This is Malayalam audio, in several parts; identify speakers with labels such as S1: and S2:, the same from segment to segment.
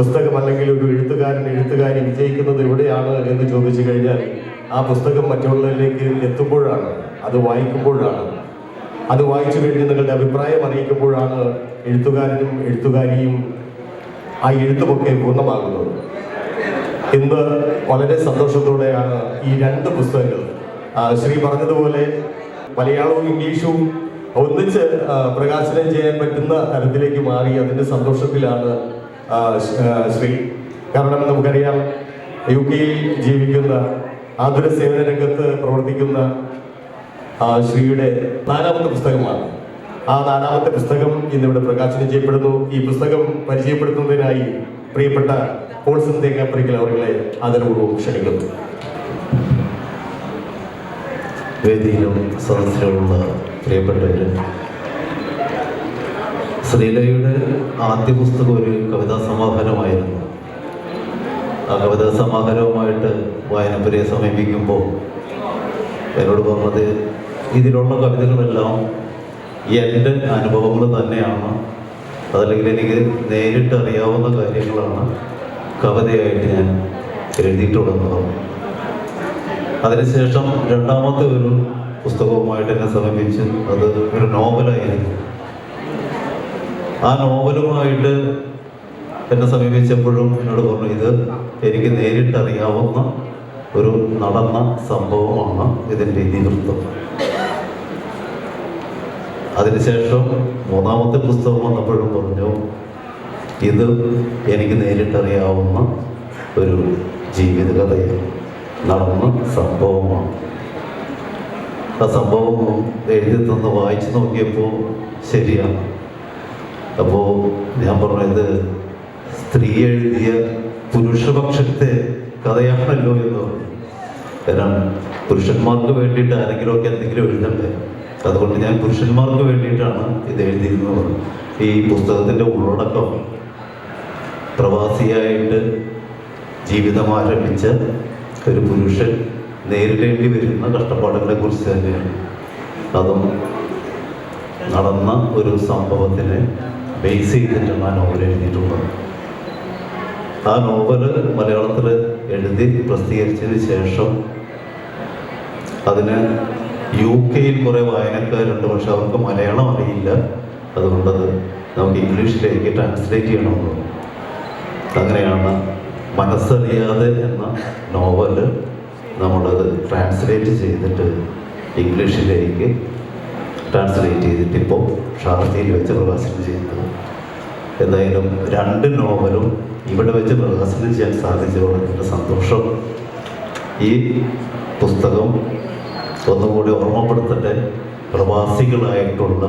S1: പുസ്തകം അല്ലെങ്കിൽ ഒരു എഴുത്തുകാരി വിജയിക്കുന്നത് എവിടെയാണ് എന്ന് ചോദിച്ചു കഴിഞ്ഞാൽ ആ പുസ്തകം മറ്റുള്ളവരിലേക്ക് എത്തുമ്പോഴാണ്, അത് വായിക്കുമ്പോഴാണ്, അത് വായിച്ചു കഴിഞ്ഞ് നിങ്ങളുടെ അഭിപ്രായം അറിയിക്കുമ്പോഴാണ് എഴുത്തുകാരനും എഴുത്തുകാരിയും ആ എഴുത്തുമൊക്കെ പൂർണ്ണമാകുന്നത്. ഇന്ന് വളരെ സന്തോഷത്തോടെയാണ് ഈ രണ്ട് പുസ്തകങ്ങൾ ശ്രീ പറഞ്ഞതുപോലെ മലയാളവും ഇംഗ്ലീഷും ഒന്നിച്ച് പ്രകാശനം ചെയ്യാൻ പറ്റുന്ന തരത്തിലേക്ക് മാറി. അതിൻ്റെ സന്തോഷത്തിലാണ് ശ്രീ. കാരണം നമുക്കറിയാം, UK ജീവിക്കുന്ന ആതുര സേവന രംഗത്ത് പ്രവർത്തിക്കുന്ന ശ്രീയുടെ 4ാമത്തെ പുസ്തകമാണ്. ആ 4ാമത്തെ പുസ്തകം ഇന്നിവിടെ പ്രകാശനം ചെയ്യപ്പെടുന്നു. ഈ പുസ്തകം പരിചയപ്പെടുത്തുന്നതിനായി പ്രിയപ്പെട്ട പോൾസൺ തേങ്ങാപ്പറയ്ക്കൽ അവരെ ആദരപൂർവ്വം ക്ഷണിക്കുന്നു.
S2: വേദിയിലും സദസ്സിലുള്ള പ്രിയപ്പെട്ടവര്, ശ്രീലയുടെ ആദ്യ പുസ്തകം ഒരു കവിതാ സമാഹാരമായിരുന്നു. ആ കവിതാ സമാഹാരവുമായിട്ട് വായനപ്പുരയെ സമീപിക്കുമ്പോൾ എന്നോട് പറഞ്ഞത്, ഇതിലുള്ള കവിതകളെല്ലാം എൻ്റെ അനുഭവങ്ങൾ തന്നെയാണ്, അതല്ലെങ്കിൽ എനിക്ക് നേരിട്ട് അറിയാവുന്ന കാര്യങ്ങളാണ് കവിതയായിട്ട് ഞാൻ എഴുതിയിട്ടുള്ളത്. അതിനുശേഷം 2ാമത്തെ ഒരു പുസ്തകവുമായിട്ട് എന്നെ സമീപിച്ച് അത് ഒരു നോവലായിരുന്നു. ആ നോവലുമായിട്ട് എന്നെ സമീപിച്ചപ്പോഴും എന്നോട് പറഞ്ഞു, ഇത് എനിക്ക് നേരിട്ട് അറിയാവുന്ന ഒരു നടന്ന സംഭവമാണ് ഇതിൻ്റെ ഇതിവൃത്തം. അതിനുശേഷം 3ാമത്തെ പുസ്തകം വന്നപ്പോഴും പറഞ്ഞു, ഇത് എനിക്ക് നേരിട്ടറിയാവുന്ന ഒരു ജീവിതകഥയാണ്, നടന്ന സംഭവമാണ്. ആ സംഭവം എഴുതി തന്ന് വായിച്ചു നോക്കിയപ്പോൾ ശരിയാണ്. അപ്പോൾ ഞാൻ പറഞ്ഞത്, സ്ത്രീ എഴുതിയ പുരുഷപക്ഷത്തെ കഥയാണല്ലോ എന്ന് പറഞ്ഞു. കാരണം പുരുഷന്മാർക്ക് വേണ്ടിയിട്ട് ആരെങ്കിലുമൊക്കെ എന്തെങ്കിലും എഴുതണ്ടേ, അതുകൊണ്ട് ഞാൻ പുരുഷന്മാർക്ക് വേണ്ടിയിട്ടാണ് ഇത് എഴുതിയിരുന്നത്. ഈ പുസ്തകത്തിൻ്റെ ഉള്ളടക്കം പ്രവാസിയായിട്ട് ജീവിതം ആരംഭിച്ച ഒരു പുരുഷൻ നേരിടേണ്ടി വരുന്ന കഷ്ടപ്പാടുകളെ കുറിച്ച് തന്നെയാണ്. അതും നടന്ന ഒരു സംഭവത്തിനെ ബേസ് ചെയ്തിട്ടാണ് ആ നോവൽ എഴുതിയിട്ടുള്ളത്. ആ നോവല് മലയാളത്തിൽ എഴുതി പ്രസിദ്ധീകരിച്ചതിന് ശേഷം അതിന് UK കുറേ വായനക്കാരുണ്ട്, പക്ഷെ അവർക്ക് മലയാളം അറിയില്ല. അതുകൊണ്ടത് നമുക്ക് ഇംഗ്ലീഷിലേക്ക് ട്രാൻസ്ലേറ്റ് ചെയ്യണമെന്ന്. അങ്ങനെയാണ് മനസ്സറിയാതെ എന്ന നോവല് നമ്മളത് ട്രാൻസ്ലേറ്റ് ചെയ്തിട്ട് ഇംഗ്ലീഷിലേക്ക് ട്രാൻസ്ലേറ്റ് ചെയ്തിട്ട് ഇപ്പോൾ ഷാർജയിൽ വെച്ച് പ്രകാശനം ചെയ്യുന്നത്. എന്തായാലും 2 നോവലും ഇവിടെ വെച്ച് പ്രകാശനം ചെയ്യാൻ സാധിച്ചതുകൊണ്ട് സന്തോഷം. ഈ പുസ്തകം ഒന്നുകൂടി ഓർമ്മപ്പെടുത്തട്ടെ, പ്രവാസികളായിട്ടുള്ള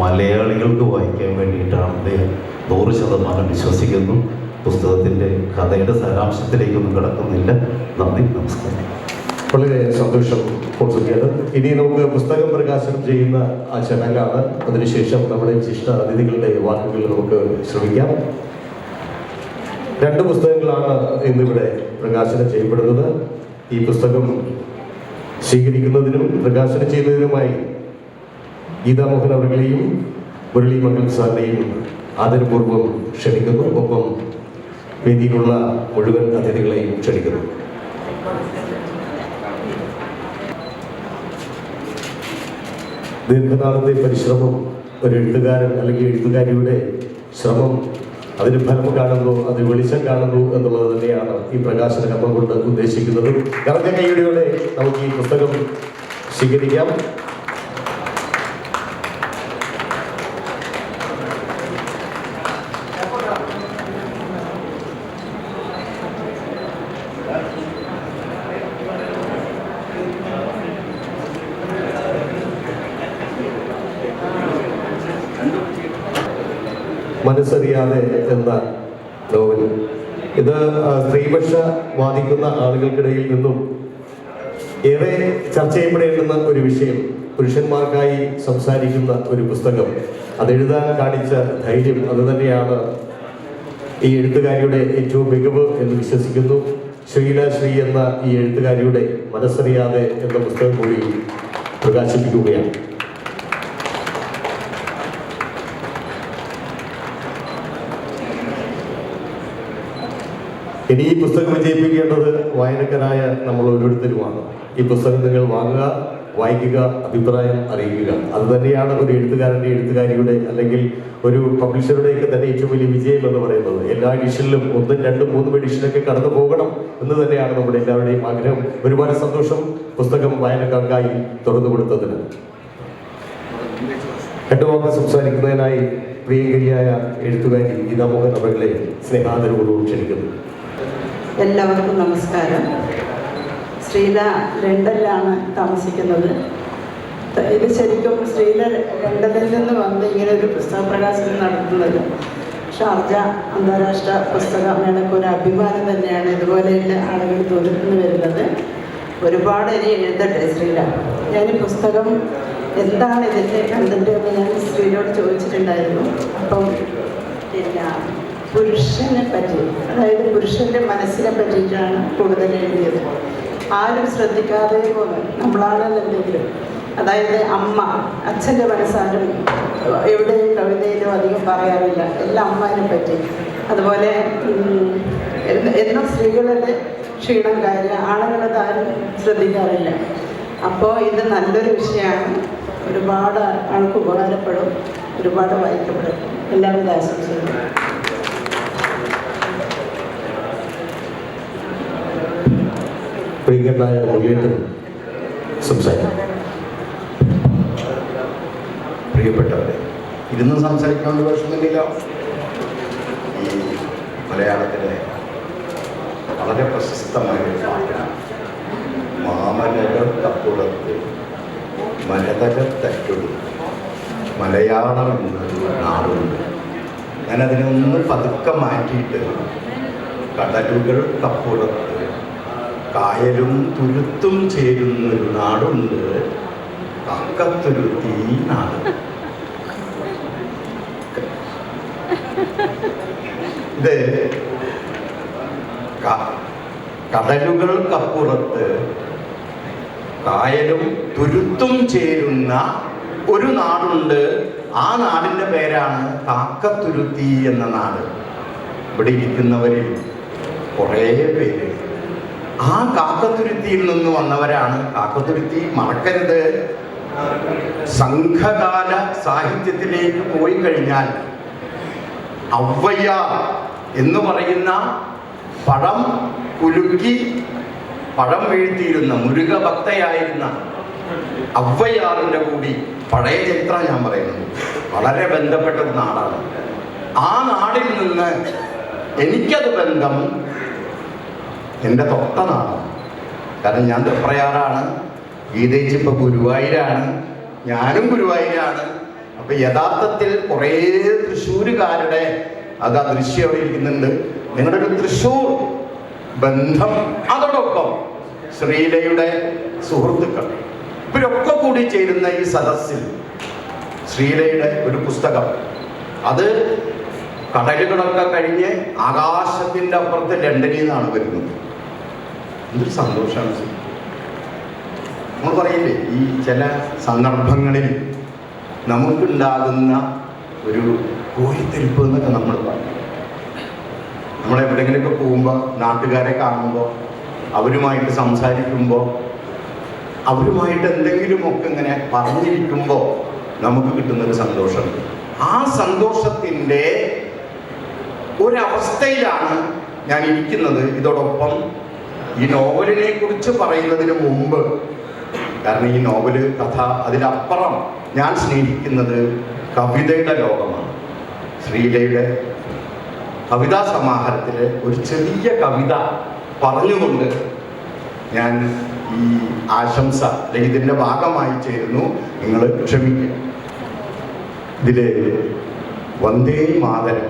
S2: മലയാളികൾക്ക് വായിക്കാൻ വേണ്ടിയിട്ടാണെന്ന് 100% വിശ്വസിക്കുന്നു. പുസ്തകത്തിൻ്റെ കഥയുടെ സാരാംശത്തിലേക്കൊന്നും കിടക്കുന്നില്ല. നന്ദി, നമസ്കാരം.
S1: വളരെ സന്തോഷം പോൾസൺ. ഇനി നമുക്ക് പുസ്തകം പ്രകാശനം ചെയ്യുന്ന ആ ചടങ്ങാണ്. അതിനുശേഷം നമ്മുടെ വിശിഷ്ട അതിഥികളുടെ വാക്കുകൾ നമുക്ക് ശ്രമിക്കാം. 2 പുസ്തകങ്ങളാണ് ഇന്നിവിടെ പ്രകാശനം ചെയ്യപ്പെടുന്നത്. ഈ പുസ്തകം സ്വീകരിക്കുന്നതിനും പ്രകാശനം ചെയ്യുന്നതിനുമായി ഗീതാമോഹൻ അവர்களെയും മുരളി മംഗൽ സാറിനെയും ആദരപൂർവ്വം ക്ഷണിക്കുന്നു. ഒപ്പം വേദിയിലുള്ള മുഴുവൻ അതിഥികളെയും ക്ഷണിക്കുന്നു. ദീർഘനാളത്തെ പരിശ്രമം, ഒരു എഴുത്തുകാരൻ അല്ലെങ്കിൽ എഴുത്തുകാരിയുടെ ശ്രമം അതിന് ഫലം കാണുന്നു, അത് വെളിച്ചം കാണുന്നു എന്നുള്ളത് തന്നെയാണ് ഈ പ്രകാശന കർമ്മം കൊണ്ട് ഉദ്ദേശിക്കുന്നത്. കറഞ്ഞ കൈയോടെ നമുക്ക് ഈ പുസ്തകം സ്വീകരിക്കാം. മനസ്സറിയാതെ എന്ന നോവൽ, ഇത് സ്ത്രീപക്ഷ വാദിക്കുന്ന ആളുകൾക്കിടയിൽ നിന്നും ഏറെ ചർച്ച ചെയ്യപ്പെടേണ്ടുന്ന ഒരു വിഷയം, പുരുഷന്മാർക്കായി സംസാരിക്കുന്ന ഒരു പുസ്തകം. അതെഴുതാൻ കാണിച്ച ധൈര്യം, അതുതന്നെയാണ് ഈ എഴുത്തുകാരിയുടെ ഏറ്റവും മികവ് എന്ന് വിശ്വസിക്കുന്നു. ശ്രീല ശ്രീ എന്ന ഈ എഴുത്തുകാരിയുടെ മനസ്സറിയാതെ എന്ന പുസ്തകം കൂടി പ്രകാശിപ്പിക്കുകയാണ്. ഇനി ഈ പുസ്തകം വിജയിപ്പിക്കേണ്ടത് വായനക്കാരായ നമ്മൾ ഓരോരുത്തരുമാണ്. ഈ പുസ്തകം നിങ്ങൾ വാങ്ങുക, വായിക്കുക, അഭിപ്രായം അറിയിക്കുക. അത് തന്നെയാണ് ഒരു എഴുത്തുകാരൻ്റെ, എഴുത്തുകാരിയുടെ അല്ലെങ്കിൽ ഒരു പബ്ലിഷറുടെയൊക്കെ തന്നെ ഏറ്റവും വലിയ വിജയം എന്ന് പറയുന്നത്. എല്ലാ എഡിഷനിലും 1, 2, 3 എഡിഷനൊക്കെ കടന്നു പോകണം എന്ന് തന്നെയാണ് നമ്മുടെ എല്ലാവരുടെയും ആഗ്രഹം. ഒരുപാട് സന്തോഷം പുസ്തകം വായനക്കാർക്കായി തുറന്നു കൊടുത്തതിന്. രണ്ടു വാക്ക് സംസാരിക്കുന്നതിനായി പ്രിയങ്കരിയായ എഴുത്തുകാരി ഗീതാ മോഹൻ അവരുടെ സ്നേഹാദരവോടുകൂടി ക്ഷണിക്കുന്നു.
S3: എല്ലാവർക്കും നമസ്കാരം. ശ്രീല ലണ്ടനിലാണ് താമസിക്കുന്നത്. ഇത് ശരിക്കും ശ്രീല ലണ്ടനിൽ നിന്ന് വന്ന് ഇങ്ങനെ ഒരു പുസ്തക പ്രകാശനം നടത്തുന്നത് ഷാർജ അന്താരാഷ്ട്ര പുസ്തക മേളയ്ക്ക് ഒരു അഭിമാനം തന്നെയാണ്. ഇതുപോലെയുള്ള ആളുകൾ ദൂരത്തു നിന്ന് വരുന്നത്. ഒരുപാട് ഇനി എഴുതട്ടെ ശ്രീല. ഞാൻ ഈ പുസ്തകം എന്താണ് ഇതിൻ്റെ കണ്ടന്റ് എന്ന് ഞാൻ ശ്രീലോട് ചോദിച്ചിട്ടുണ്ടായിരുന്നു. അപ്പം പിന്നെ പുരുഷനെ പറ്റി, അതായത് പുരുഷൻ്റെ മനസ്സിനെ പറ്റിയിട്ടാണ് കൂടുതൽ എഴുതിയത്. ആരും ശ്രദ്ധിക്കാതെ പോലെ നമ്മളാണെന്നുണ്ടെങ്കിലും, അതായത് അമ്മ, അച്ഛൻ്റെ മനസ്സാരും എവിടെയും കവിതയിലും അധികം പറയാറില്ല. എല്ലാം അമ്മേനെ പറ്റി. അതുപോലെ എന്നും സ്ത്രീകളുടെ ക്ഷീണം കാര്യം ആണുങ്ങളത് ആരും ശ്രദ്ധിക്കാറില്ല. അപ്പോൾ ഇത് നല്ലൊരു വിഷയമാണ്. ഒരുപാട് ആൾക്ക് ഉപകാരപ്പെടും, ഒരുപാട് വായിക്കപ്പെടും. എല്ലാവിധ ആശംസകളും.
S1: പ്രിയങ്കരനായ മുരളീധരൻ സംസാരിക്കും.
S4: പ്രിയപ്പെട്ടവരെ, ഇരുന്ന് സംസാരിക്കാനുള്ള പ്രശ്നമില്ല. ഈ മലയാളത്തിലെ വളരെ പ്രശസ്തമായ ഒരു പാട്ടാണ് മാമലകൾക്കപ്പുറത്ത് മരതകത്തറ്റൊടു മലയാളം എന്നൊരു നാടുണ്ട്. ഞാനതിനൊന്ന് പതുക്കെ മാറ്റിയിട്ട് കടലുകൾക്കപ്പുറത്ത് കായലും തുരുത്തും ചേരുന്നൊരു നാടുണ്ട്, കക്കത്തുരുത്തി നാട്. ഇത് കടലുകൾക്കപ്പുറത്ത് കായലും തുരുത്തും ചേരുന്ന ഒരു നാടുണ്ട്. ആ നാടിൻ്റെ പേരാണ് കാക്കത്തുരുത്തി എന്ന നാട്. ഇവിടെ ഇരിക്കുന്നവരിൽ കുറേ പേര് ആ കാക്കത്തുരുത്തിയിൽ നിന്ന് വന്നവരാണ്. കാക്കത്തുരുത്തി മറക്കരുത്. സംഘകാല സാഹിത്യത്തിലേക്ക് പോയി കഴിഞ്ഞാൽ ഔവ്വയ്യ എന്ന് പറയുന്ന പഴം കുലുക്കി പഴം വീഴ്ത്തിയിരുന്ന മുരുക ഭക്തയായിരുന്ന ഔവ്വയ്യാറിൻ്റെ കൂടി പഴയ ചരിത്രം ഞാൻ പറയുന്നത് വളരെ ബന്ധപ്പെട്ട ഒരു നാടാണ്. ആ നാടിൽ നിന്ന് എനിക്കത് ബന്ധം എൻ്റെ തൊട്ട നാടാണ്. കാരണം ഞാൻ തൃപ്രയാറാണ്, ഗീതേച്ചി ഇപ്പോൾ ഗുരുവായൂരാണ്, ഞാനും ഗുരുവായൂരാണ്. അപ്പം യഥാർത്ഥത്തിൽ കുറേ തൃശ്ശൂരുകാരുടെ അത് ദൃശ്യം അവിടെ ഇരിക്കുന്നുണ്ട്. നിങ്ങളുടെ ഒരു തൃശ്ശൂർ ബന്ധം, അതോടൊപ്പം ശ്രീലയുടെ സുഹൃത്തുക്കൾ, ഇവരൊക്കെ കൂടി ചേരുന്ന ഈ സദസ്സിൽ ശ്രീലയുടെ ഒരു പുസ്തകം, അത് കടലുകളൊക്കെ കഴിഞ്ഞ് ആകാശത്തിൻ്റെ അപ്പുറത്ത് ലണ്ടനിൽ നിന്നാണ് വരുന്നത്. എന്തൊരു സന്തോഷമാണ്. നമ്മൾ പറയില്ലേ, ഈ ചില സന്ദർഭങ്ങളിൽ നമുക്കുണ്ടാകുന്ന ഒരു കോരിത്തെരിപ്പ് എന്നൊക്കെ നമ്മൾ പറയും. നമ്മളെവിടെങ്കിലുമൊക്കെ പോകുമ്പോൾ, നാട്ടുകാരെ കാണുമ്പോൾ, അവരുമായിട്ട് സംസാരിക്കുമ്പോൾ, അവരുമായിട്ട് എന്തെങ്കിലുമൊക്കെ ഇങ്ങനെ പറഞ്ഞിരിക്കുമ്പോൾ നമുക്ക് കിട്ടുന്നൊരു സന്തോഷമുണ്ട്. ആ സന്തോഷത്തിൻ്റെ ഒരവസ്ഥയിലാണ് ഞാൻ ഇരിക്കുന്നത്. ഇതോടൊപ്പം ഈ നോവലിനെ കുറിച്ച് പറയുന്നതിന് മുമ്പ്, കാരണം ഈ നോവല് കഥ അതിനപ്പുറം ഞാൻ സ്നേഹിക്കുന്നത് കവിതയുടെ ലോകമാണ്. ശ്രീലയുടെ കവിതാ സമാഹാരത്തിലെ ഒരു ചെറിയ കവിത പറഞ്ഞുകൊണ്ട് ഞാൻ ഈ ആശംസ അല്ലെങ്കിൽ ഇതിൻ്റെ ഭാഗമായി ചേരുന്നു. നിങ്ങൾ ക്ഷമിക്കുക. ഇതിൽ വന്ദേ മാതരം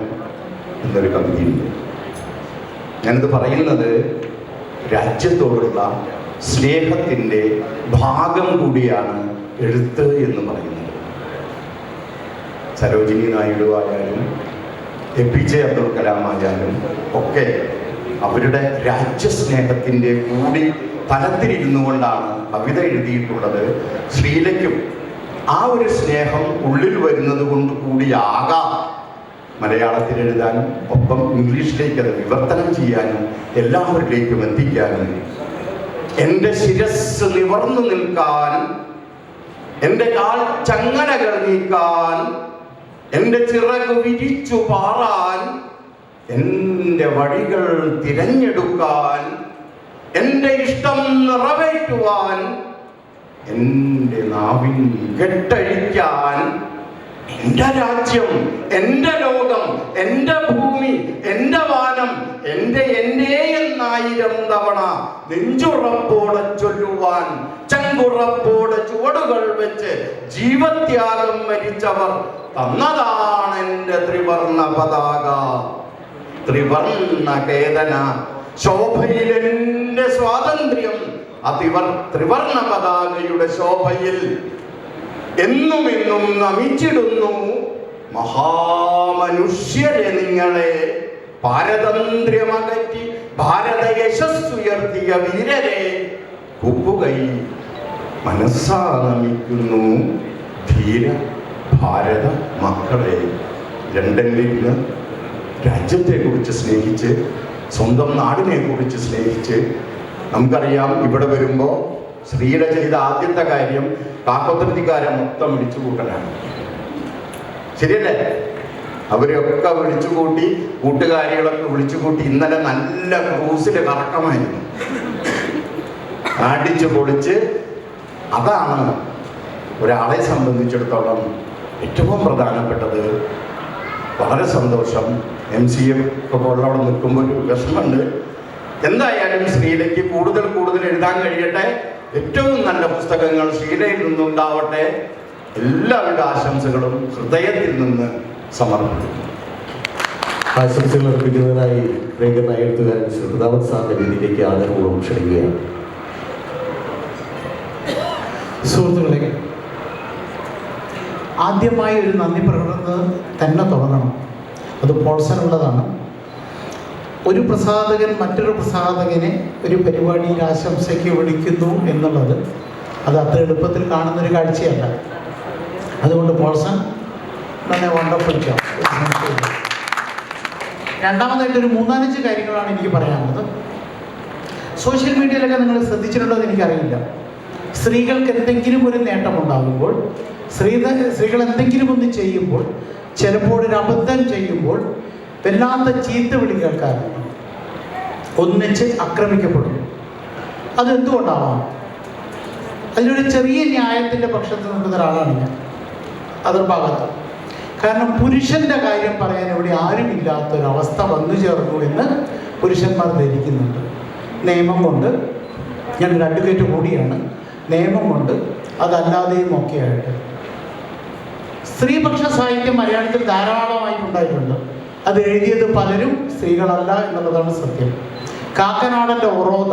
S4: എന്നൊരു കവിതയുണ്ട്. ഞാനിത് പറയുന്നത് രാജ്യത്തോടുള്ള സ്നേഹത്തിൻ്റെ ഭാഗം കൂടിയാണ് എഴുത്ത് എന്ന് പറയുന്നത്. സരോജിനി നായിഡു ആയാലും APJ അബ്ദുൽ കലാം ആയാലും ഒക്കെ അവരുടെ രാജ്യസ്നേഹത്തിൻ്റെ കൂടി തലത്തിലിരുന്നു കൊണ്ടാണ് കവിത എഴുതിയിട്ടുള്ളത്. ശ്രീലയ്ക്കും ആ ഒരു സ്നേഹം ഉള്ളിൽ വരുന്നത് കൊണ്ട് കൂടിയാകാം മലയാളത്തിൽ എഴുതാനും ഒപ്പം ഇംഗ്ലീഷിലേക്ക് അത് വിവർത്തനം ചെയ്യാനും എല്ലാവരിലേക്കും എത്തിക്കാനും എൻ്റെ ശിരസ് നിവർന്നു നിൽക്കാൻ, എൻ്റെ കാൽ ചങ്ങലകൾ നീക്കാൻ, എൻ്റെ ചിറക് വിരിച്ചു പാറാൻ, എൻ്റെ വഴികൾ തിരഞ്ഞെടുക്കാൻ, എൻ്റെ ഇഷ്ടം നിറവേറ്റുവാൻ, എൻ്റെ നാവിൻ കെട്ടഴിക്കാൻ, എൻ്റെ രാജ്യം, എൻ്റെ ലോകം, എൻ്റെ ഭൂമി, എൻ്റെ വാനം, എൻ്റെ എന്നായിരം തവണ നെഞ്ചുറപ്പോടെ ചൊല്ലുവാൻ, ചങ്കുറപ്പോടെ ചുവടുകൾ വെച്ച് ജീവത്യാഗം മരിച്ചവർ തന്നതാണ് എൻ്റെ ത്രിവർണ പതാക. ത്രിവർണ കേതന ശോഭയിൽ എൻ്റെ സ്വാതന്ത്ര്യം, ത്രിവർണ പതാകയുടെ ശോഭയിൽ എന്നുമെന്നും നമിച്ചിടുന്നു. മഹാമനുഷ്യരെ നിങ്ങളെ, പാരതന്ത്ര്യമകറ്റി ഭാരത യശസ്സുയർത്തിയ വീരരെ, കുപ്പുകൈ മനസ്സാ നമിക്കുന്നു ധീര ഭാരത മക്കളെ. ലണ്ടനിലിരുന്ന് രാജ്യത്തെക്കുറിച്ച് സ്നേഹിച്ച്, സ്വന്തം നാടിനെ കുറിച്ച് സ്നേഹിച്ച്, നമുക്കറിയാം ഇവിടെ വരുമ്പോൾ ശ്രീയുടെ ചെയ്ത ആദ്യത്തെ കാര്യം കാക്കോത്തരത്തിക്കാരെ മൊത്തം വിളിച്ചു കൂട്ടലാണ്. ശരിയല്ലേ? അവരെയൊക്കെ വിളിച്ചുകൂട്ടി, കൂട്ടുകാരികളൊക്കെ വിളിച്ചുകൂട്ടി. ഇന്നലെ നല്ല ക്രൂസിൽ കറക്കമായിരുന്നു, അടിച്ചു പൊളിച്ച്. അതാണ് ഒരാളെ സംബന്ധിച്ചിടത്തോളം ഏറ്റവും പ്രധാനപ്പെട്ടത്. വളരെ സന്തോഷം. MCA ഒക്കെ ഉള്ളവിടെ നിൽക്കുമ്പോൾ ഒരു വിഷമമുണ്ട്. എന്തായാലും ശ്രീലയ്ക്ക് കൂടുതൽ എഴുതാൻ കഴിയട്ടെ. ഏറ്റവും നല്ല പുസ്തകങ്ങൾ ശ്രീലയിൽ നിന്നുണ്ടാവട്ടെ. എല്ലാവിധ ആശംസകളും ഹൃദയത്തിൽ നിന്ന് സമർപ്പിക്കുന്നു.
S1: ആശംസകൾ അർപ്പിക്കുന്നതിനായി പ്രിയങ്കരനായ എഴുത്തുകാരൻ ശ്രീതാവൻ സാറിന്റെ വേദിയിലേക്ക് ആദരപൂർവ്വം ക്ഷണിക്കുകയാണ്.
S5: സുഹൃത്തുക്കളെ, ആദ്യമായി ഒരു നന്ദി പ്രകടനം തന്നെ തുടങ്ങണം. അത് പോൾസനുള്ളതാണ്. ഒരു പ്രസാധകൻ മറ്റൊരു പ്രസാധകനെ ഒരു പരിപാടിയിൽ ആശംസയ്ക്ക് വിളിക്കുന്നു എന്നുള്ളത് അത് അത്ര എളുപ്പത്തിൽ കാണുന്നൊരു കാഴ്ചയല്ല. അതുകൊണ്ട് പോൾസൺ തന്നെ വണ്ടർഫുൾ ജോബ്. രണ്ടാമതായിട്ടൊരു 3-4 കാര്യങ്ങളാണ് എനിക്ക് പറയാനുള്ളത്. സോഷ്യൽ മീഡിയയിലൊക്കെ നിങ്ങൾ ശ്രദ്ധിച്ചിട്ടുണ്ടോ എന്ന് എനിക്കറിയില്ല. സ്ത്രീകൾക്ക് എന്തെങ്കിലും ഒരു നേട്ടമുണ്ടാകുമ്പോൾ, സ്ത്രീകൾ എന്തെങ്കിലും ഒന്ന് ചെയ്യുമ്പോൾ, ചിലപ്പോൾ ഒരു അബദ്ധം ചെയ്യുമ്പോൾ വല്ലാത്ത ചീത്ത വിളി കേൾക്കാറുണ്ട്, ഒന്നിച്ച് ആക്രമിക്കപ്പെടുന്നു. അതെന്തുകൊണ്ടാവാം? അതിലൊരു ചെറിയ ന്യായത്തിൻ്റെ പക്ഷത്ത് നിൽക്കുന്ന ഒരാളാണ് ഞാൻ, അതൊരു ഭാഗത്ത്. കാരണം പുരുഷൻ്റെ കാര്യം പറയാൻ ഇവിടെ ആരുമില്ലാത്തൊരവസ്ഥ വന്നു ചേർന്നു എന്ന് പുരുഷന്മാർ ധരിക്കുന്നുണ്ട്. നിയമം കൊണ്ട്, ഞാനൊരു അഡ്വക്കേറ്റ് കൂടിയാണ്, നിയമം കൊണ്ട് അതല്ലാതെയും ഒക്കെ ആയിട്ട് സ്ത്രീപക്ഷ സാഹിത്യം മലയാളത്തിൽ ധാരാളമായിട്ടുണ്ടായിട്ടുണ്ട്. അത് എഴുതിയത് പലരും സ്ത്രീകളല്ല എന്നുള്ളതാണ് സത്യം. കാക്കനാടൻ്റെ ഒറോദ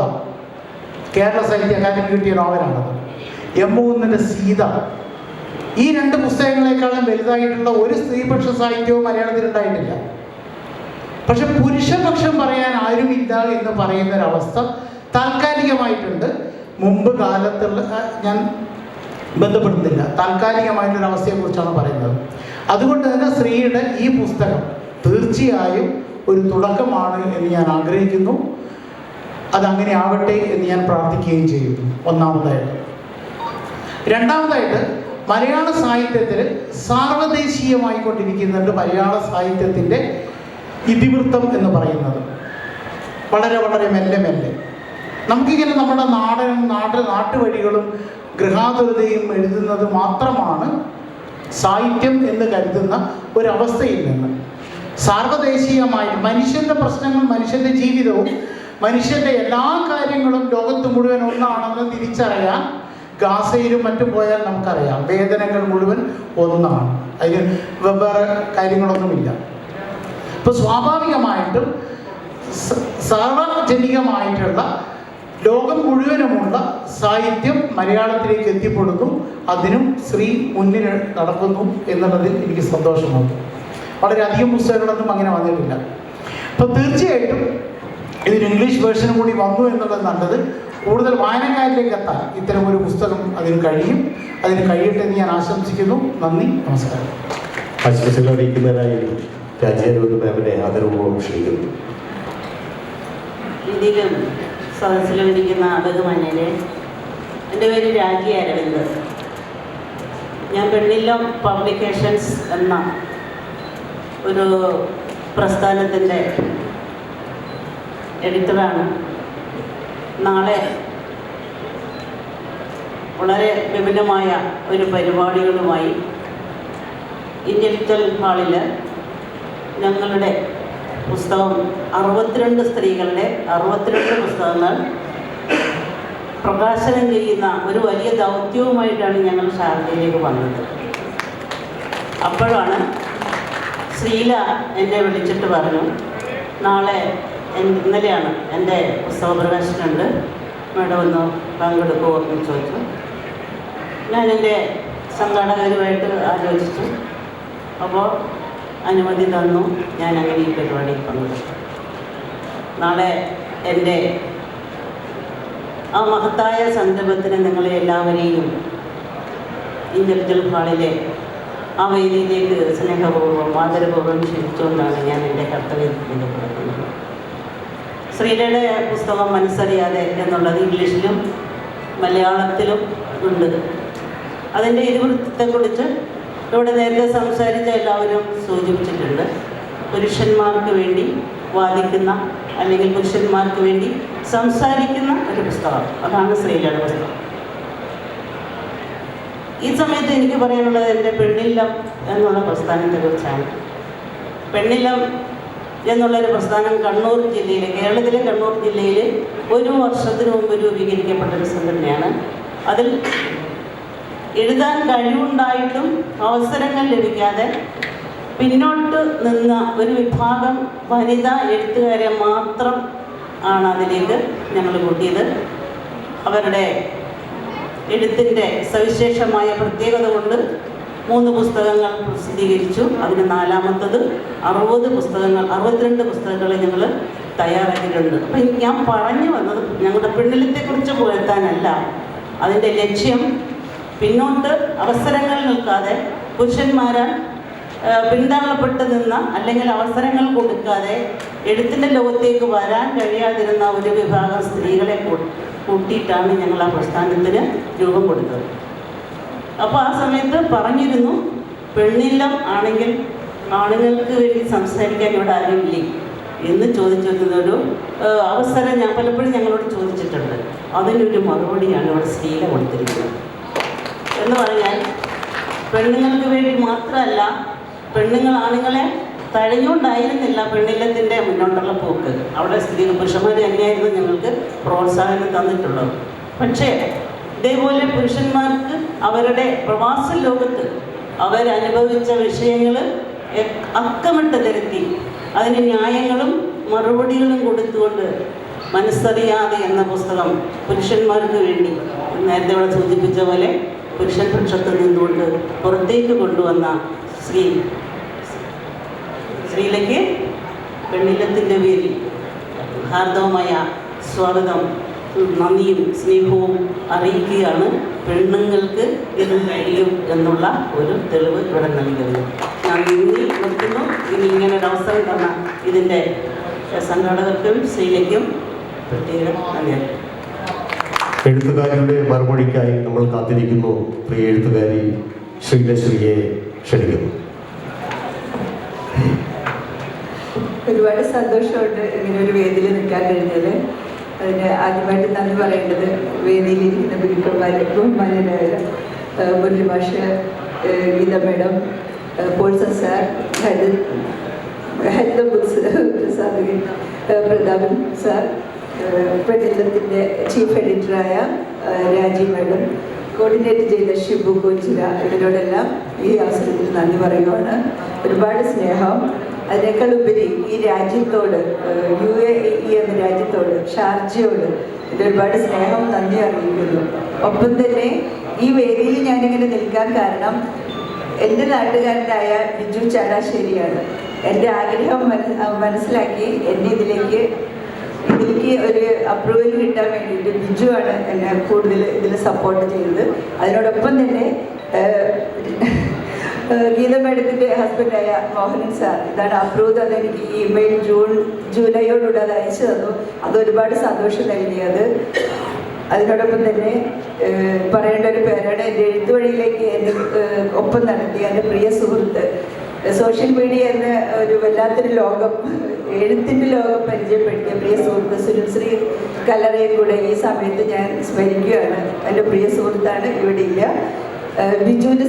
S5: കേരള സാഹിത്യ അക്കാദമി കിട്ടിയ നോവലാണത്. എം.മുകുന്ദൻ്റെ സീത. ഈ 2 പുസ്തകങ്ങളെക്കാളും വലുതായിട്ടുള്ള ഒരു സ്ത്രീപക്ഷ സാഹിത്യവും മലയാളത്തിൽ ഉണ്ടായിട്ടില്ല. പക്ഷെ പുരുഷപക്ഷം പറയാൻ ആരുമില്ല എന്ന് പറയുന്നൊരവസ്ഥ താൽക്കാലികമായിട്ടുണ്ട്. മുമ്പ് കാലത്തുള്ള ഞാൻ ബന്ധപ്പെടുന്നില്ല, താൽക്കാലികമായിട്ടൊരവസ്ഥയെക്കുറിച്ചാണ് പറയുന്നത്. അതുകൊണ്ട് തന്നെ സ്ത്രീയുടെ ഈ പുസ്തകം തീർച്ചയായും ഒരു തുടക്കമാണ് എന്ന് ഞാൻ ആഗ്രഹിക്കുന്നു. അതങ്ങനെ ആവട്ടെ എന്ന് ഞാൻ പ്രാർത്ഥിക്കുകയും ചെയ്യുന്നു. ഒന്നാമതായിട്ട്. രണ്ടാമതായിട്ട്, മലയാള സാഹിത്യത്തിൽ സാർവദേശീയമായിക്കൊണ്ടിരിക്കുന്നുണ്ട് മലയാള സാഹിത്യത്തിൻ്റെ ഇതിവൃത്തം എന്ന് പറയുന്നത്. വളരെ വളരെ മെല്ലെ മെല്ലെ നമുക്കിങ്ങനെ നമ്മുടെ നാട്ടുവഴികളും ഗൃഹാതുരതയും എഴുതുന്നത് മാത്രമാണ് സാഹിത്യം എന്ന് കരുതുന്ന ഒരവസ്ഥയിൽ നിന്ന് സാർവദേശീയമായിട്ട് മനുഷ്യൻ്റെ പ്രശ്നങ്ങൾ, മനുഷ്യൻ്റെ ജീവിതവും മനുഷ്യൻ്റെ എല്ലാ കാര്യങ്ങളും ലോകത്ത് മുഴുവൻ ഒന്നാണെന്ന് തിരിച്ചറിയാൻ ഗാസയിലും മറ്റും പോയാൽ നമുക്കറിയാം. വേദനകൾ മുഴുവൻ ഒന്നാണ്, അതിന് വെവ്വേറെ കാര്യങ്ങളൊന്നുമില്ല. ഇപ്പോൾ സ്വാഭാവികമായിട്ടും സാർവജനികമായിട്ടുള്ള ലോകം മുഴുവനുമുള്ള സാഹിത്യം മലയാളത്തിലേക്ക് എത്തിപ്പെടുന്നു. അതിനും സ്ത്രീ മുന്നിൽ നടക്കുന്നു എന്നുള്ളതിൽ എനിക്ക് സന്തോഷമുണ്ട്. വളരെയധികം പുസ്തകങ്ങളൊന്നും അങ്ങനെ വന്നിട്ടില്ല. അപ്പോൾ തീർച്ചയായിട്ടും ഇതിന് ഇംഗ്ലീഷ് വേർഷനും കൂടി വന്നു എന്നുള്ളത് നല്ലത്. കൂടുതൽ വായനക്കാരിലേക്ക് എത്താൻ ഇത്തരമൊരു പുസ്തകം അതിന് കഴിയും. അതിന് കഴിയട്ടെ എന്ന് ഞാൻ ആശംസിക്കുന്നു. നന്ദി, നമസ്കാരം.
S1: ആശംസകൾ അറിയിക്കുന്നതിനായി രാജ്യാരോഗ്യ മാമിനെ ആദരപൂർവ്വം ക്ഷണിക്കുന്നു.
S6: ഇതിലും സദസ്സിലും ഇരിക്കുന്ന ബഹുമാന്യരെ, എൻ്റെ പേര് രാജി അരവിന്ദ്. ഞാൻ പെണ്ണില്ലം പബ്ലിക്കേഷൻസ് എന്ന ഒരു പ്രസ്ഥാനത്തിൻ്റെ എഡിറ്ററാണ്. നാളെ വളരെ വിപുലമായ ഒരു പരിപാടികളുമായി ഇന്റലക്ച്വൽ ഹാളിൽ ഞങ്ങളുടെ പുസ്തകം 62 സ്ത്രീകളുടെ 62 പുസ്തകങ്ങൾ പ്രകാശനം ചെയ്യുന്ന ഒരു വലിയ ദൗത്യവുമായിട്ടാണ് ഞങ്ങൾ ഷാർജയിലേക്ക് വന്നത്. അപ്പോഴാണ് ശ്രീല എന്നെ വിളിച്ചിട്ട് പറഞ്ഞു, നാളെ ഇന്നലെയാണ് എൻ്റെ പുസ്തക പ്രകാശനമുണ്ട്, മാഡം ഒന്ന് പങ്കെടുക്കുമോ എന്ന് ചോദിച്ചു. ഞാൻ എൻ്റെ സംഘാടകരുമായിട്ട് ആലോചിച്ചു. അപ്പോൾ അനുമതി തന്നു. ഞാൻ അങ്ങനെ ഈ പരിപാടിയിൽ പങ്കെടുത്തു. നാളെ എൻ്റെ ആ മഹത്തായ സംരംഭത്തിന് നിങ്ങളെ എല്ലാവരെയും ഇന്റലക്ച്വൽ ഹാളിലെ ആ വേദിയിലേക്ക് സ്നേഹപൂർവ്വം ആദരപൂർവ്വം ക്ഷണിച്ചുകൊണ്ടാണ് ഞാൻ എൻ്റെ കർത്തവ്യത്തിലേക്ക് പുറപ്പെടുന്നത്. ശ്രീലയുടെ പുസ്തകം മനസ്സറിയാതെ എന്നുള്ളത് ഇംഗ്ലീഷിലും മലയാളത്തിലും ഉണ്ട്. അതിൻ്റെ ഇതിവൃത്തത്തെക്കുറിച്ച് ഇവിടെ നേരത്തെ സംസാരിച്ച എല്ലാവരും സൂചിപ്പിച്ചിട്ടുണ്ട്. പുരുഷന്മാർക്ക് വേണ്ടി വാദിക്കുന്ന അല്ലെങ്കിൽ പുരുഷന്മാർക്ക് വേണ്ടി സംസാരിക്കുന്ന ഒരു പുസ്തകം, അതാണ് ശ്രീലയുടെ പുസ്തകം. ഈ സമയത്ത് എനിക്ക് പറയാനുള്ളത് എൻ്റെ പെണ്ണില്ലം എന്നുള്ള പ്രസ്ഥാനത്തെക്കുറിച്ചാണ്. പെണ്ണില്ലം എന്നുള്ളൊരു പ്രസ്ഥാനം കണ്ണൂർ ജില്ലയിൽ, കേരളത്തിലെ കണ്ണൂർ ജില്ലയിൽ 1 വർഷത്തിന് മുമ്പ് രൂപീകരിക്കപ്പെട്ടൊരു സംഘടനയാണ്. അതിൽ എഴുതാൻ കഴിവുണ്ടായിട്ടും അവസരങ്ങൾ ലഭിക്കാതെ പിന്നോട്ട് നിന്ന ഒരു വിഭാഗം വനിതാ എഴുത്തുകാരെ മാത്രം ആണ് അതിലേക്ക് ഞങ്ങൾ കൂട്ടിയത്. അവരുടെ എഴുത്തിൻ്റെ സവിശേഷമായ പ്രത്യേകത കൊണ്ട് 3 പുസ്തകങ്ങൾ പ്രസിദ്ധീകരിച്ചു. അതിന് 4-മത്തത് 62 പുസ്തകങ്ങൾ ഞങ്ങൾ തയ്യാറാക്കിയിട്ടുണ്ട്. അപ്പം ഞാൻ പറഞ്ഞു വന്നത് ഞങ്ങളുടെ പെണ്ണിലത്തെക്കുറിച്ച് പുകഴ്ത്താനല്ല. അതിൻ്റെ ലക്ഷ്യം പിന്നോട്ട് അവസരങ്ങൾ നിൽക്കാതെ പുരുഷന്മാരാൽ പിന്തള്ളപ്പെട്ട് നിന്ന അല്ലെങ്കിൽ അവസരങ്ങൾ കൊടുക്കാതെ എഴുത്തിൻ്റെ ലോകത്തേക്ക് വരാൻ കഴിയാതിരുന്ന ഒരു വിഭാഗം സ്ത്രീകളെ കൂട്ടിയിട്ടാണ് ഞങ്ങൾ ആ പ്രസ്ഥാനത്തിന് രൂപം കൊടുത്തത്. അപ്പോൾ ആ സമയത്ത് പറഞ്ഞിരുന്നു, പെണ്ണില്ലം ആണെങ്കിൽ ആണുങ്ങൾക്ക് വേണ്ടി സംസാരിക്കാൻ ഇവിടെ ആരുമില്ലേ എന്ന് ചോദിച്ചിരുന്നൊരു അവസരം ഞാൻ പലപ്പോഴും ഞങ്ങളോട് ചോദിച്ചിട്ടുണ്ട്. അതിനൊരു മറുപടിയാണ് ഇവിടെ ശ്രീല കൊടുത്തിരിക്കുന്നത്. എന്ന് പറഞ്ഞാൽ പെണ്ണുങ്ങൾക്ക് വേണ്ടി മാത്രമല്ല, പെണ്ണുങ്ങൾ ആണുങ്ങളെ തഴഞ്ഞുകൊണ്ടായിരുന്നില്ല പെണ്ണില്ലത്തിൻ്റെ മുന്നോട്ടുള്ള പോക്ക്. അവിടെ പുരുഷന്മാർ തന്നെയായിരുന്നു ഞങ്ങൾക്ക് പ്രോത്സാഹനം തന്നിട്ടുള്ളത്. പക്ഷേ ഇതേപോലെ പുരുഷന്മാർക്ക് അവരുടെ പ്രവാസ ലോകത്ത് അവരനുഭവിച്ച വിഷയങ്ങൾ അക്കമിട്ട് തിരുത്തി അതിന് ന്യായങ്ങളും മറുപടികളും കൊടുത്തുകൊണ്ട് മനസ്സറിയാതെ എന്ന പുസ്തകം പുരുഷന്മാർക്ക് വേണ്ടി നേരത്തെ ഇവിടെ സൂചിപ്പിച്ച പോലെ പുരുഷൻ പക്ഷത്ത് നിന്നുകൊണ്ട് പുറത്തേക്ക് കൊണ്ടുവന്ന ശ്രീലയ്ക്ക് പെണ്ണില്ലത്തിൻ്റെ പേരിൽ ഹാർദവമായ സ്വാഗതം, നന്ദിയും സ്നേഹവും അറിയിക്കുകയാണ്. പെണ്ണുങ്ങൾക്ക് ഇത് കഴിയും എന്നുള്ള ഒരു തെളിവ് ഇവിടെ നൽകുന്നു. ഞാൻ നന്ദി നിർത്തുന്നു. ഇനി ഇങ്ങനെ ഒരു അവസരം തന്ന ഇതിൻ്റെ സംഘാടകർക്കും ശ്രീലയ്ക്കും പ്രത്യേകം നന്ദി.
S1: എഴുത്തുകാരിയുടെ മറുപടിക്കായി നമ്മൾ കാത്തിരിക്കുന്നു. പ്രിയ എഴുത്തുകാരി ശ്രീലശ്രീയെ ക്ഷണിക്കുന്നു.
S7: ഒരുപാട് സന്തോഷമുണ്ട് ഇങ്ങനെ ഒരു വേദിയിൽ നിൽക്കാൻ കഴിഞ്ഞാൽ. അതിന് ആദ്യമായിട്ട് നന്ദി പറയേണ്ടത് വേദിയിലിരിക്കുന്ന ബഹുമാന്യരായ മുരളി മാഷ്, Geetha madam, Paulson sir, Haritha books പ്രസാദകൻ പ്രതാപൻ സാർ, പെണ്ണില്ലത്തിൻ്റെ ചീഫ് എഡിറ്ററായ രാജീവ് മേഡം, കോർഡിനേറ്റ് ചെയ്ത ഷിബു കൊച്ചിര, ഇവരോടെല്ലാം ഈ അവസരത്തിൽ നന്ദി പറയുകയാണ്. ഒരുപാട് സ്നേഹം. അതിനേക്കാൾ ഉപരി ഈ രാജ്യത്തോട്, UAE എന്ന രാജ്യത്തോട്, ഷാർജയോട് ഒരുപാട് സ്നേഹം നന്ദി അറിയിക്കുന്നു. ഒപ്പം തന്നെ ഈ വേദിയിൽ ഞാനിങ്ങനെ നിൽക്കാൻ കാരണം എൻ്റെ നാട്ടുകാരനായ ബിജു ചാടാശ്ശേരിയാണ്. എൻ്റെ ആഗ്രഹം മനസ്സിലാക്കി എന്നെ ഇതിലേക്ക് ഒരു അപ്രൂവൽ കിട്ടാൻ വേണ്ടിയിട്ട് ബിജുവാണ് എന്നെ കൂടുതൽ ഇതിൽ സപ്പോർട്ട് ചെയ്തത്. അതിനോടൊപ്പം തന്നെ ഗീത മേഡത്തിൻ്റെ ഹസ്ബൻഡായ മോഹനൻ സാർ ഇതാണ് അപ്രൂവ്. അതെനിക്ക് ഇമെയിൽ ജൂലൈയോടുകൂടി അത് അയച്ചു തന്നു. അത് ഒരുപാട് സന്തോഷം നൽകിയത്. അതിനോടൊപ്പം തന്നെ പറയേണ്ട ഒരു പേരാണ് എൻ്റെ എഴുത്തുവഴിയിലേക്ക് എൻ്റെ ഒപ്പം നടത്തിയ എൻ്റെ പ്രിയ സുഹൃത്ത്. സോഷ്യൽ മീഡിയ എന്ന ഒരു വല്ലാത്തൊരു ലോകം, എഴുത്തിൻ്റെ ലോകം പരിചയപ്പെടുത്തിയ പ്രിയ സുഹൃത്ത് സുനിൽ ശ്രീ കല്ലറയും കൂടെ ഈ സമയത്ത് ഞാൻ സ്മരിക്കുകയാണ്. എൻ്റെ പ്രിയ സുഹൃത്താണ്, ഇവിടെ ഇല്ല. ബിജുവിൻ്റെ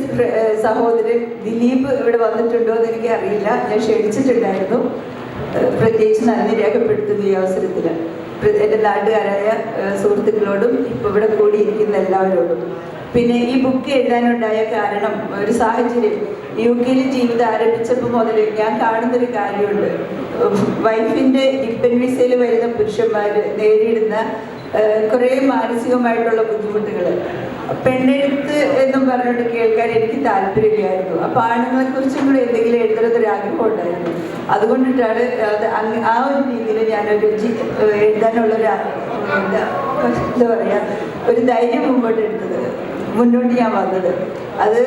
S7: സഹോദരൻ ദിലീപ് ഇവിടെ വന്നിട്ടുണ്ടോ എന്ന് എനിക്ക് അറിയില്ല. ഞാൻ ക്ഷണിച്ചിട്ടുണ്ടായിരുന്നു. പ്രത്യേകിച്ച് നന്ദി രേഖപ്പെടുത്തുന്നു ഈ അവസരത്തിൽ എൻ്റെ നാട്ടുകാരായ സുഹൃത്തുക്കളോടും ഇപ്പോൾ ഇവിടെ കൂടിയിരിക്കുന്ന എല്ലാവരോടും. പിന്നെ ഈ ബുക്ക് എഴുതാനുണ്ടായ കാരണം, ഒരു സാഹചര്യം, UK ജീവിതം ആരംഭിച്ചപ്പോൾ മുതൽ ഞാൻ കാണുന്നൊരു കാര്യമുണ്ട്. വൈഫിൻ്റെ ഡിപ്പെൻഡ് വിസയിൽ വരുന്ന പുരുഷന്മാർ നേരിടുന്ന കുറേ മാനസികമായിട്ടുള്ള ബുദ്ധിമുട്ടുകൾ. പെണ്ണെഴുത്ത് എന്നും പറഞ്ഞുകൊണ്ട് കേൾക്കാൻ എനിക്ക് താല്പര്യമില്ലായിരുന്നു. അപ്പോൾ ആണുങ്ങളെക്കുറിച്ചും കൂടെ എന്തെങ്കിലും എഴുതുന്നതൊരു ആഗ്രഹം ഉണ്ടായിരുന്നു. അതുകൊണ്ടിട്ടാണ് അത് ആ ഒരു രീതിയിൽ ഞാനൊരു എഴുതാനുള്ളൊരു എന്താ പറയുക, ഒരു ധൈര്യം മുന്നോട്ട് ഞാൻ വന്നത്. അത്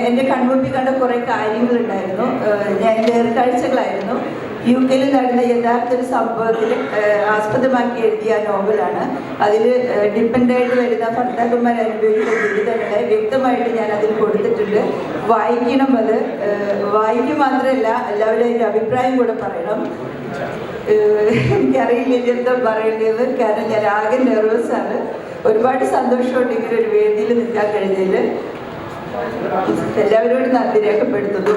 S7: എൻ്റെ കൺമുമ്പിൽ കണ്ട കുറേ കാര്യങ്ങളുണ്ടായിരുന്നു. ഞാൻ നേർക്കാഴ്ചകളായിരുന്നു. UK നടന്ന യഥാർത്ഥ ഒരു സംഭവത്തിൽ ആസ്പദമാക്കി എഴുതിയ നോവലാണ്. അതിൽ ഡിപ്പെൻഡായിട്ട് വരുന്ന ഭർത്താക്കന്മാർ അനുഭവിക്കുന്ന ദുരിതങ്ങളെ വ്യക്തമായിട്ട് ഞാൻ അതിൽ കൊടുത്തിട്ടുണ്ട്. വായിക്കണം. അത് വായിക്കുക മാത്രമല്ല, എല്ലാവരും അതിൻ്റെ അഭിപ്രായം കൂടെ പറയണം. എനിക്കറിയില്ല എന്താ പറയേണ്ടത്, കാരണം ഞാൻ ആകെ നെർവസാണ്. ഒരുപാട് സന്തോഷമുണ്ട് ഇങ്ങനെ ഒരു വേദിയിൽ നിൽക്കാൻ കഴിഞ്ഞതിൽ. എല്ലാവരോടും നന്ദി രേഖപ്പെടുത്തുന്നു.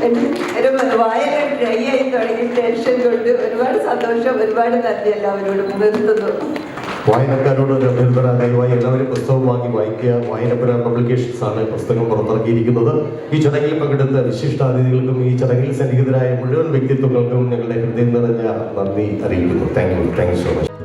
S7: എൻ്റെ വായന ഡ്രൈ ആയി തുടങ്ങി ടെൻഷൻ കൊണ്ട് ഒരുപാട് സന്തോഷം, ഒരുപാട് നന്ദി എല്ലാവരോടും നിർത്തുന്നു.
S1: വായനക്കാരോട് ഒരു അഭ്യർത്ഥന, ദയവായി എല്ലാവരും പുസ്തകം വാങ്ങി വായിക്കുക. വായനപുര പബ്ലിക്കേഷൻസ് ആണ് പുസ്തകം പുറത്തിറക്കിയിരിക്കുന്നത്. ഈ ചടങ്ങിൽ പങ്കെടുത്ത വിശിഷ്ടാതിഥികൾക്കും ഈ ചടങ്ങിൽ സന്നിഹിതരായ മുഴുവൻ വ്യക്തിത്വങ്ങൾക്കും ഞങ്ങളുടെ ഹൃദയം നിറഞ്ഞ നന്ദി അറിയിക്കുന്നു. Thank you so much.